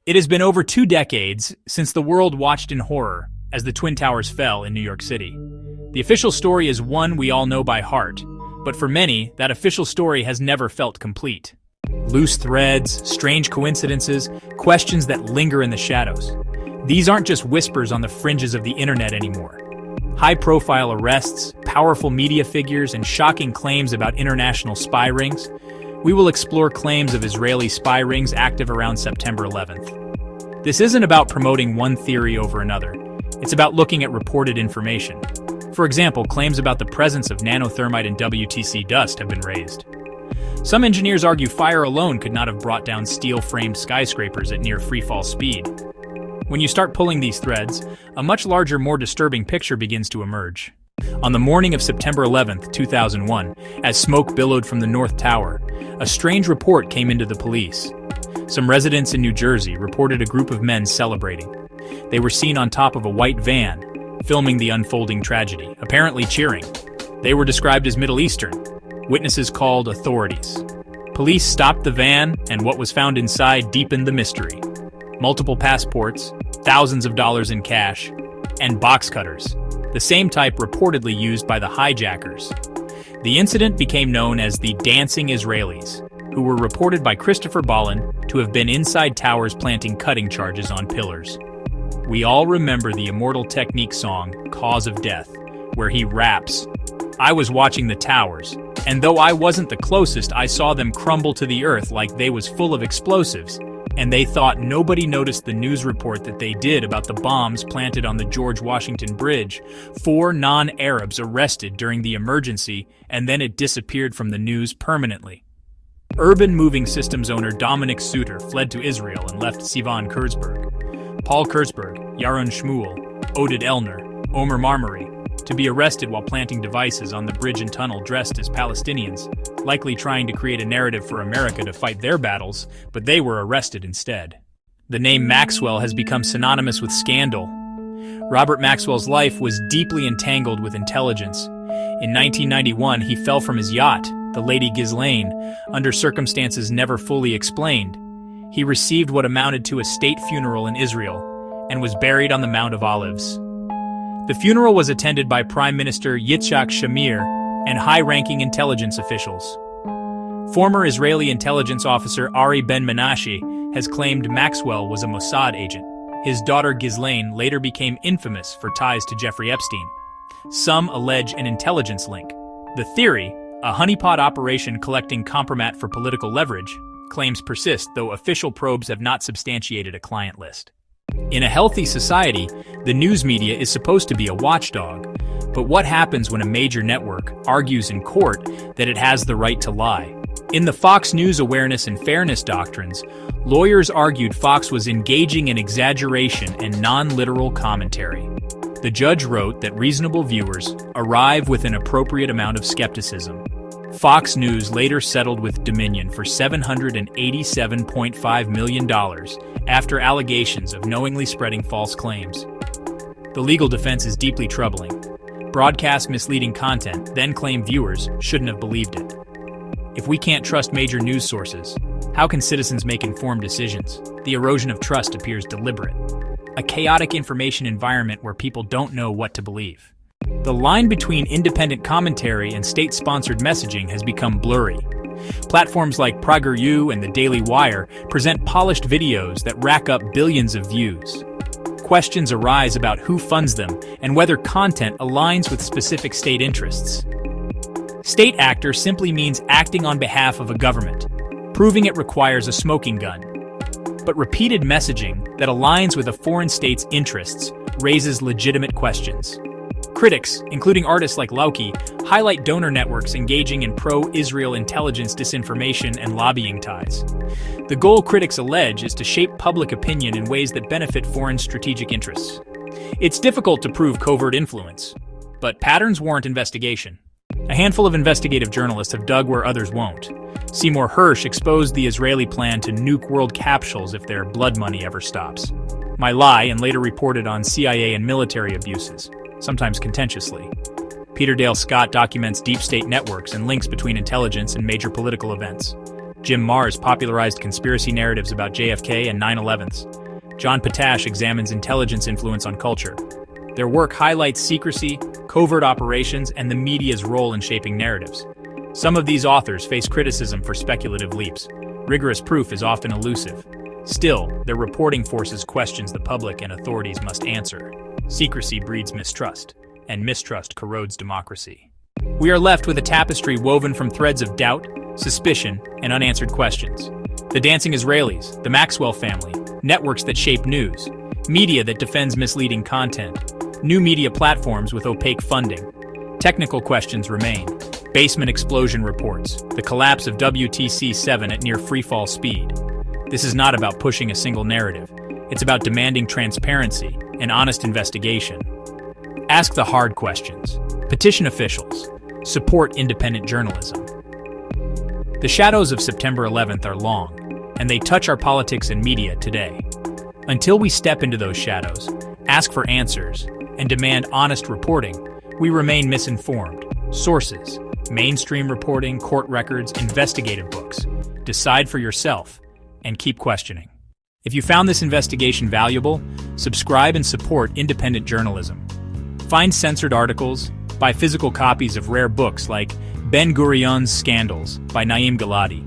It has been over 2 decades since the world watched in horror as the Twin Towers fell in New York City. The official story is one we all know by heart, but for many, that official story has never felt complete. Loose threads, strange coincidences, questions that linger in the shadows. These aren't just whispers on the fringes of the internet anymore. High-profile arrests, powerful media figures, and shocking claims about international spy rings. We will explore claims of Israeli spy rings active around September 11th. This isn't about promoting one theory over another. It's about looking at reported information. For example, claims about the presence of nanothermite in WTC dust have been raised. Some engineers argue fire alone could not have brought down steel-framed skyscrapers at near freefall speed. When you start pulling these threads, a much larger, more disturbing picture begins to emerge. On the morning of September 11, 2001, as smoke billowed from the North Tower, a strange report came into the police. Some residents in New Jersey reported a group of men celebrating. They were seen on top of a white van, filming the unfolding tragedy, apparently cheering. They were described as Middle Eastern. Witnesses called authorities. Police stopped the van, and what was found inside deepened the mystery. Multiple passports, thousands of dollars in cash, and box cutters, the same type reportedly used by the hijackers. The incident became known as the Dancing Israelis, who were reported by Christopher Bollyn to have been inside towers planting cutting charges on pillars. We all remember the Immortal Technique song, Cause of Death, where he raps, "I was watching the towers, and though I wasn't the closest, I saw them crumble to the earth like they was full of explosives. And they thought nobody noticed the news report that they did about the bombs planted on the George Washington Bridge. 4 non-Arabs arrested during the emergency, and then it disappeared from the news permanently." Urban Moving Systems owner Dominic Suter fled to Israel and left Sivan Kurzberg, Paul Kurzberg, Yaron Shmuel, Oded Elner, Omer Marmari, to be arrested while planting devices on the bridge and tunnel dressed as Palestinians, likely trying to create a narrative for America to fight their battles, but they were arrested instead. The name Maxwell has become synonymous with scandal. Robert Maxwell's life was deeply entangled with intelligence. In 1991, he fell from his yacht, the Lady Ghislaine, under circumstances never fully explained. He received what amounted to a state funeral in Israel and was buried on the Mount of Olives. The funeral was attended by Prime Minister Yitzhak Shamir and high-ranking intelligence officials. Former Israeli intelligence officer Ari Ben-Menashe has claimed Maxwell was a Mossad agent. His daughter Ghislaine later became infamous for ties to Jeffrey Epstein. Some allege an intelligence link. The theory, a honeypot operation collecting compromat for political leverage, claims persist, though official probes have not substantiated a client list. In a healthy society, the news media is supposed to be a watchdog. But what happens when a major network argues in court that it has the right to lie? In the Fox News awareness and fairness doctrines, lawyers argued Fox was engaging in exaggeration and non-literal commentary. The judge wrote that reasonable viewers arrive with an appropriate amount of skepticism. Fox News later settled with Dominion for $787.5 million after allegations of knowingly spreading false claims. The legal defense is deeply troubling. Broadcast misleading content, then claim viewers shouldn't have believed it. If we can't trust major news sources, how can citizens make informed decisions? The erosion of trust appears deliberate. A chaotic information environment where people don't know what to believe. The line between independent commentary and state-sponsored messaging has become blurry. Platforms like PragerU and the Daily Wire present polished videos that rack up billions of views. Questions arise about who funds them and whether content aligns with specific state interests. State actor simply means acting on behalf of a government, proving it requires a smoking gun. But repeated messaging that aligns with a foreign state's interests raises legitimate questions. Critics, including artists like Lauki, highlight donor networks engaging in pro-Israel intelligence disinformation and lobbying ties. The goal, critics allege, is to shape public opinion in ways that benefit foreign strategic interests. It's difficult to prove covert influence, but patterns warrant investigation. A handful of investigative journalists have dug where others won't. Seymour Hersh exposed the Israeli plan to nuke world capsules if their blood money ever stops. My Lie, and later reported on CIA and military abuses, sometimes contentiously. Peter Dale Scott documents deep state networks and links between intelligence and major political events. Jim Marrs popularized conspiracy narratives about JFK and 9/11s. John Potash examines intelligence influence on culture. Their work highlights secrecy, covert operations, and the media's role in shaping narratives. Some of these authors face criticism for speculative leaps. Rigorous proof is often elusive. Still, their reporting forces questions the public and authorities must answer. Secrecy breeds mistrust, and mistrust corrodes democracy. We are left with a tapestry woven from threads of doubt, suspicion, and unanswered questions. The dancing Israelis, the Maxwell family, networks that shape news, media that defends misleading content, new media platforms with opaque funding. Technical questions remain. Basement explosion reports, the collapse of WTC-7 at near freefall speed. This is not about pushing a single narrative. It's about demanding transparency and honest investigation. Ask the hard questions. Petition officials. Support independent journalism. The shadows of September 11th are long, and they touch our politics and media today. Until we step into those shadows, ask for answers, and demand honest reporting, we remain misinformed. Sources, mainstream reporting, court records, investigative books. Decide for yourself, and keep questioning. If you found this investigation valuable, subscribe and support independent journalism. Find censored articles, buy physical copies of rare books like Ben-Gurion's Scandals by Naim Giladi.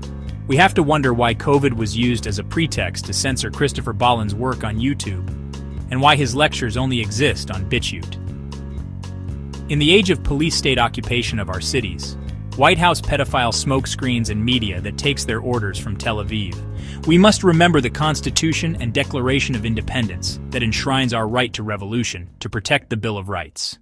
We have to wonder why COVID was used as a pretext to censor Christopher Bollyn's work on YouTube, and why his lectures only exist on BitChute. In the age of police-state occupation of our cities, White House pedophile smokescreens and media that takes their orders from Tel Aviv, we must remember the Constitution and Declaration of Independence that enshrines our right to revolution to protect the Bill of Rights.